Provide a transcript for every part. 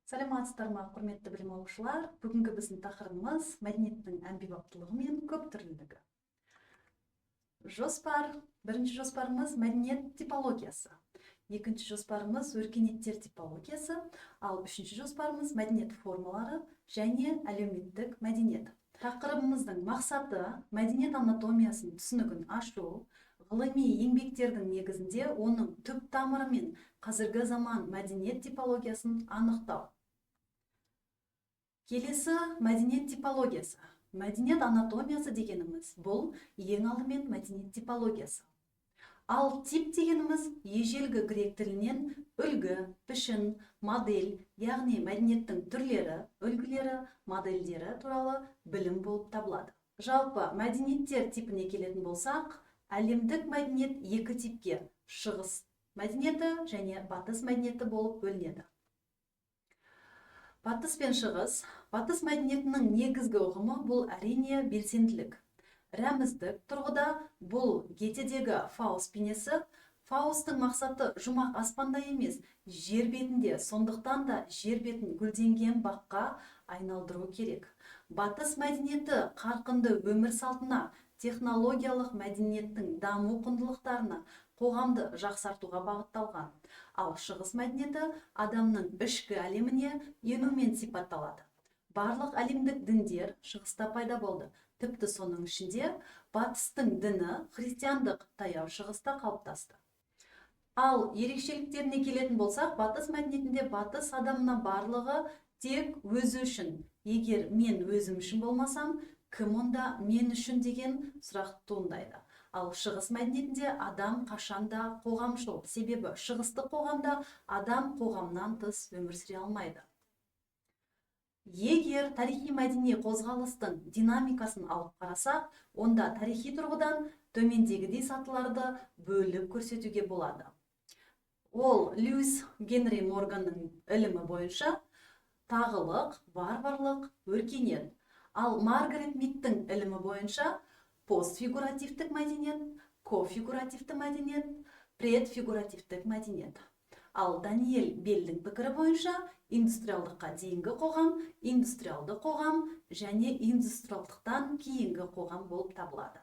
Саламатсыздар ма, құрметті білім алушылар. Бүгінгі біздің тақырыбымыз мәдениеттің әмбебаптылығы мен көптүрлілігі. Бірінші жоспарымыз мәдениет типологиясы. Екінші жоспарымыз өркениеттер типологиясы, ал үшінші жоспарымыз мәдениет формалары және әлеуметтік мәдениет. Тақырыбымыздың мақсаты мәдениет анатомиясын түсінігін ашу, ғылыми еңбектердің негізінде оның түп тамыры мен қазіргі заман мәдениет типологиясын анықтау. Келесі мәдениет типологиясы. Мәдениет анатомиясы дегеніміз бұл ең алдымен мәдениет типологиясы. Ал тип дегеніміз ежелгі грек тілінен үлгі, пішін, модель, яғни мәдениеттің түрлері, үлгілері, модельдері туралы білім болып табылады. Жалпы мәдениеттер типіне келетін болсақ, әлемдік мәдениет екі типке, шығыс мәдениеті және батыс мәдениеті болып бөлінеді. Батыс пен шығыс. Батыс мәдениетінің негізгі ұғымы бұл әрине белсенділік. Рәміздік тұрғыда бұл Гетедегі Фауст бейнесі. Фаустың мақсаты жұмақ аспанда емес, жер бетінде, сондықтан да жер бетін гүлденген баққа айналдыру керек. Батыс мәдениеті қарқынды өмір салтына, технологиялық мәдениеттің даму құндылықтарына, қоғамды жақсартуға бағытталған. Ал шығыс мәдениеті адамның ішкі әлеміне енумен сипатталады. Барлық әлемдік діндер шығыста пайда болды. Тіпті соның ішінде батыстың діні христиандық таяу шығыста қалыптасты. Ал ерекшеліктеріне келетін болсақ, батыс мәдениетінде батыс адамына барлығы тек өзі үшін. Егер мен өзім үшін болмасам, кім онда мен үшін деген сұрақ туындайды. Ал шығыс мәдениетінде адам қашанда қоғамшыл, себебі шығыстық қоғамда адам қоғамнан тыс өмір сүре алмайды. Егер тарихи мәдени қозғалыстың динамикасын алып қарасақ, онда тарихи тұрғыдан төмендегідей сатыларды бөліп көрсетуге болады. Ол Льюис Генри Морганның ілімі бойынша тағылық, варварлық, өркениет. Ал Маргарет Мидтің ілімі бойынша постфигуративтік мәдениет, кофигуративті мәдениет, предфигуративтік мәдениет. Ал Даниэль Беллдің пікірі бойынша индустриалдыққа дейінгі қоғам, индустриалды қоғам және индустриалдықтан кейінгі қоғам болып табылады.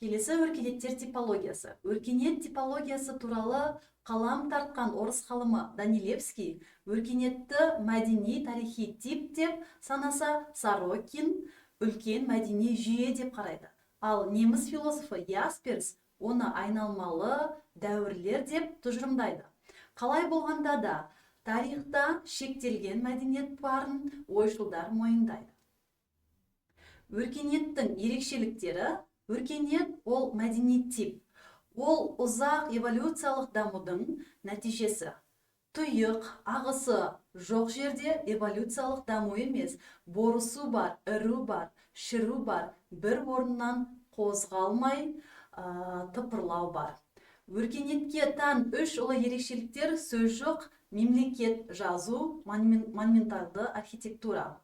Келесі өркениеттер типологиясы. Өркениет типологиясы туралы қалам тартқан орыс ғалымы Данилевский өркениетті мәдени тарихи тип деп санаса, Сорокин үлкен мәдени жүйе деп қарайды. Ал неміс философы Ясперс оны айналмалы дәуірлер деп тұжырымдайды. Қалай болғанда да тарихта шектелген мәдениет барын ойшылдар мойындайды. Өркениеттің ерекшеліктері. Өркениет ол мәдени тип. Ол ұзақ эволюциялық дамудың нәтижесі. Тұйық, ағысы жоқ жерде эволюциялық даму емес, борысу бар, іру бар, шіру бар, бір орыннан қозғалмай тыпырлау бар. Өркениетке тән үш ұлы ерекшеліктер сөз жоқ: мемлекет, жазу, монументалды архитектура.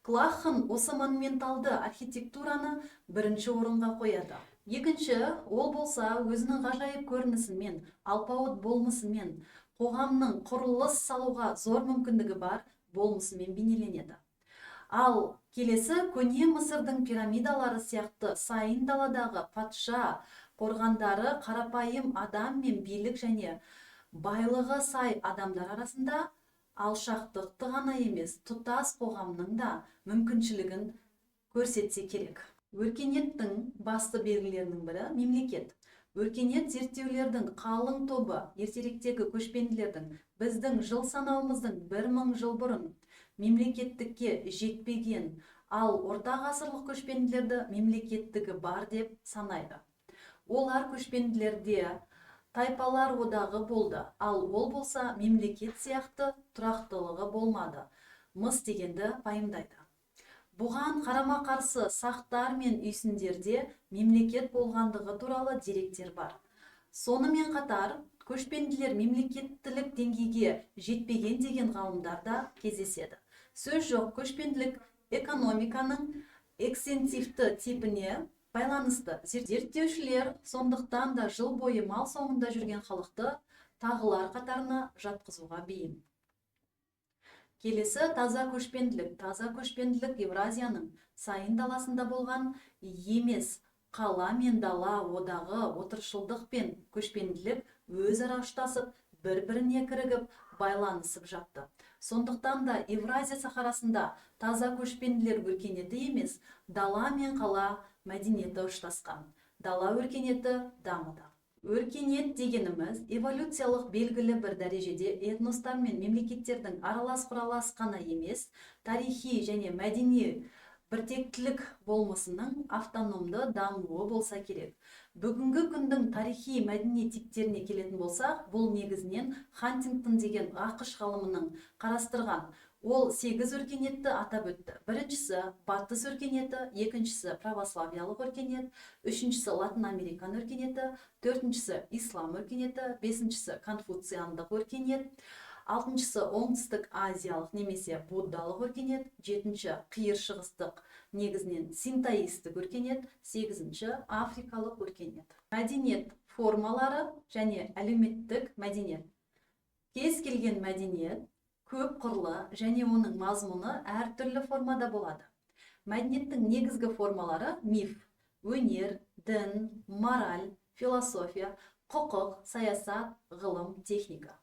Клахын осы монументалды архитектураны бірінші орынға қояды. Екінші, ол болса өзінің ғажайып көрінісімен, алпауыт болмысымен, қоғамның құрылыс салуға зор мүмкіндігі бар болмысымен бейнеленеді. Ал келесі, көне Мысырдың пирамидалары сияқты сайын даладағы патша қорғандары қарапайым адам мен билік және байлығы сай адамдар арасында алшақтықты ғана емес, тұтас қоғамның да мүмкіншілігін көрсетсе керек. Өркениеттің басты белгілерінің бірі мемлекет. Өркениет зерттеулердің қалың тобы ертеректегі көшпенділердің біздің жыл санауымыздың 1000 жыл бұрын мемлекеттікке жетпеген, ал орта ғасырлық көшпенділерді мемлекеттігі бар деп санайды. Олар көшпенділерде тайпалар одағы болды, ал ол болса мемлекет сияқты тұрақтылығы болмады. Мыс дегенді пайымдайды. Бұған қарама-қарсы сақтар мен үйсіндерде мемлекет болғандығы туралы деректер бар. Сонымен қатар, көшпенділер мемлекеттілік деңгейге жетпеген деген ғалымдар да кездеседі. Сөз жоқ, көшпенділік экономиканың экстенсивті типіне байланысты. Зерттеушілер сондықтан да жыл бойы мал соңында жүрген халықты тағылар қатарына жатқызуға бейім. Келесі таза көшпенділік. Таза көшпенділік Евразияның сайын даласында болған емес, қала мен дала одағы отыршылдық пен көшпенділік өзара ұштасып, бір-біріне кірігіп, байланысып жатты. Сондықтан да Евразия сахарасында таза көшпенділер өркениеті емес, дала мен қала мәдениеті ұштасқан. Дала өркениеті дамыды. Өркениет дегеніміз эволюциялық белгілі бір дәрежеде этностар мен мемлекеттердің аралас-құралас қана емес, тарихи және мәдени біртектілік болмысының автономды дамуы болса керек. Бүгінгі күндің тарихи мәдени типтеріне келетін болсақ, бұл негізінен Хантингтон деген ақш ғалымының қарастырған. Ол 8 өркениетті атап өтті. Біріншісі батыс өркениеті, екіншісі православиялық өркениет, үшіншісі Латын Американ өркениеті, төртіншісі ислам өркениеті, бесіншісі конфуциандық өркениет, алтыншысы оңтүстік азиялық немесе буддалық өркениет, жетінші қиыр шығыстық негізінен синтоистік өркениет, сегізінші африкалық өркениет. Мәдениет формалары және әлеуметтік мәдениет. Кез келген мәдениет көп қырлы және оның мазмұны әртүрлі формада болады. Мәдениеттің негізгі формалары миф, өнер, дін, мораль, философия, құқық, саясат, ғылым, техника.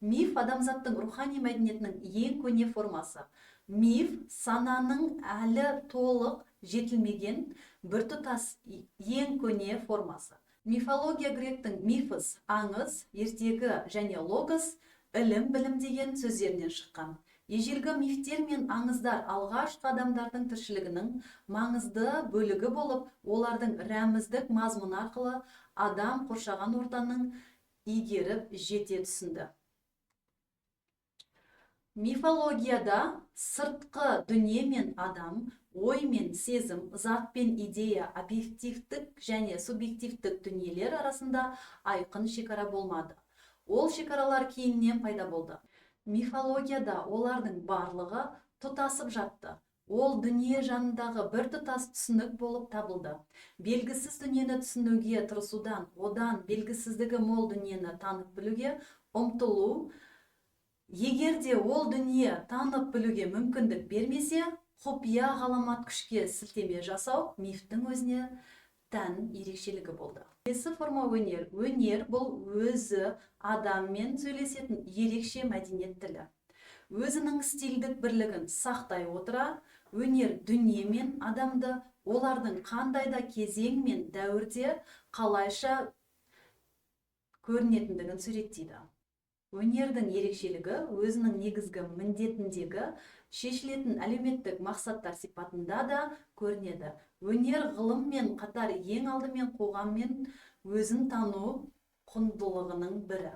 Миф адамзаттың рухани мәдениетінің ең көне формасы. Миф сананың әлі толық жетілмеген біртұтас ең көне формасы. Мифология гректің мифос, аңыз, ертегі және логос ілім, білім деген сөздерінен шыққан. Ежелгі мифтер мен аңыздар алғашқы адамдардың тіршілігінің маңызды бөлігі болып, олардың рәміздік мазмұны арқылы адам қоршаған ортаның игеріп жете түсінді. Мифологияда сыртқы дүние мен адам, ой мен сезім, зат пен идея, объективтік және субъективтік дүниелер арасында айқын шекара болмады. Ол шекаралар кейіннен пайда болды. Мифологияда олардың барлығы тұтасып жатты. Ол дүние жанындағы бір тұтас түсінік болып табылды. Белгісіз дүниені түсінуге тырысудан, одан белгісіздігі мол дүниені танып білуге ұмтылу, егерде ол дүние танып білуге мүмкіндік бермесе, құпия ғаламат күшке сілтеме жасау мифтің өзіне тән ерекшелігі болды. Келесі форма өнер. Өнер бұл өзі адаммен сөйлесетін ерекше мәдениет тілі. Өзінің стильдік бірлігін сақтай отыра, өнер дүние мен адамды олардың қандайда кезең мен дәуірде қалайша көрінетіндігін суреттейді. Өнердің ерекшелігі өзінің негізгі міндетіндегі шешілетін әлеуметтік мақсаттар сипатында да көрінеді. Өнер ғылыммен қатар ең алдымен қоғаммен өзін тану құндылығының бірі.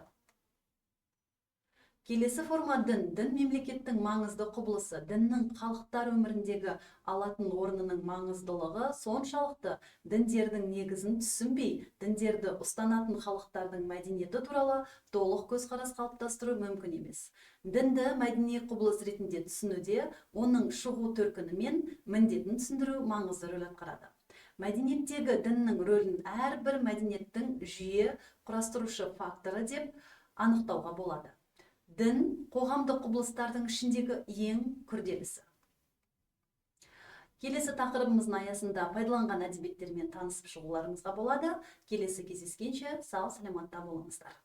Келесі форма дін. Дін мемлекеттің маңызды құбылысы. Діннің халықтар өміріндегі алатын орнының маңыздылығы соншалықты діндердің негізін түсінбей, діндерді ұстанатын халықтардың мәдениеті туралы толық көзқарас қалыптастыру мүмкін емес. Дінді мәдени құбылыс ретінде түсінуде, оның шығу төркіні мен міндетін түсіндіру маңызды рөл атқарады. Мәдениеттегі діннің рөлін әрбір мәдениеттің жүйе құрастырушы факторы деп анықтауға болады. Дін қоғамдық құбылыстардың ішіндегі ең күрделісі. Келесі тақырыбымыздың аясында пайдаланған әдебиеттермен танысып шығуларыңызға болады. Келесі кездескенше сау саламатта болыңыздар.